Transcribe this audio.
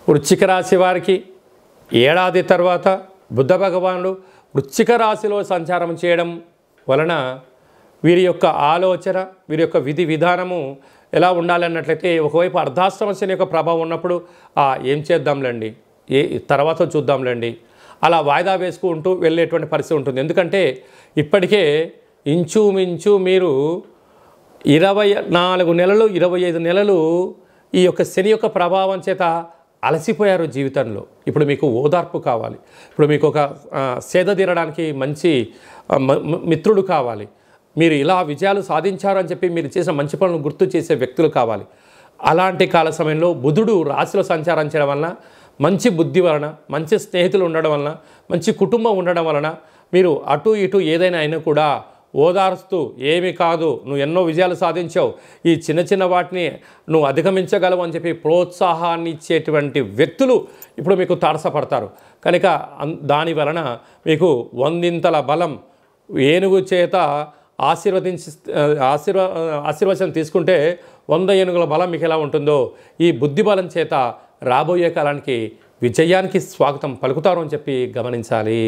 వృశ్చిక రాశి వారికి ఏడాది తర్వాత బుద్ధ భగవానుడు వృశ్చిక రాశిలో సంచారం చేయడం వలన వీరి యొక్క ఆలోచన, వీరి యొక్క విధి విధానము ఎలా ఉండాలన్నట్లయితే, ఒకవైపు అర్ధాష్టమ శని యొక్క ప్రభావం ఉన్నప్పుడు ఏం చేద్దాంలేండి, తర్వాత చూద్దాంలేండి, అలా వాయిదా వేసుకుంటూ వెళ్ళేటువంటి పరిస్థితి ఉంటుంది. ఎందుకంటే ఇప్పటికే ఇంచుమించు మీరు 24 నెలలు 25 నెలలు ఈ యొక్క శని యొక్క ప్రభావం చేత అలసిపోయారు జీవితంలో. ఇప్పుడు మీకు ఓదార్పు కావాలి, ఇప్పుడు మీకు ఒక సేద తీరడానికి మంచి మిత్రుడు కావాలి, మీరు ఇలా విజయాలు సాధించారు అని చెప్పి మీరు చేసిన మంచి పనులను గుర్తు చేసే వ్యక్తులు కావాలి. అలాంటి కాల సమయంలో బుధుడు రాశిలో సంచారం చేయడం వలన, మంచి బుద్ధి వలన, మంచి స్నేహితులు ఉండడం వలన, మంచి కుటుంబం ఉండడం వలన మీరు అటు ఇటు ఏదైనా అయినా కూడా ఓదార్స్తూ, ఏమీ కాదు, నువ్వు ఎన్నో విజయాలు సాధించావు, ఈ చిన్న చిన్న వాటిని నువ్వు అధిగమించగలవు అని చెప్పి ప్రోత్సాహాన్ని ఇచ్చేటువంటి వ్యక్తులు ఇప్పుడు మీకు తారసపడతారు. కనుక దాని వలన మీకు 100ంతల బలం. ఏనుగు చేత ఆశీర్వచనం తీసుకుంటే 100 ఏనుగుల బలం మీకు ఎలా ఉంటుందో, ఈ బుద్ధి బలం చేత రాబోయే కాలానికి విజయానికి స్వాగతం పలుకుతారు అని చెప్పి గమనించాలి.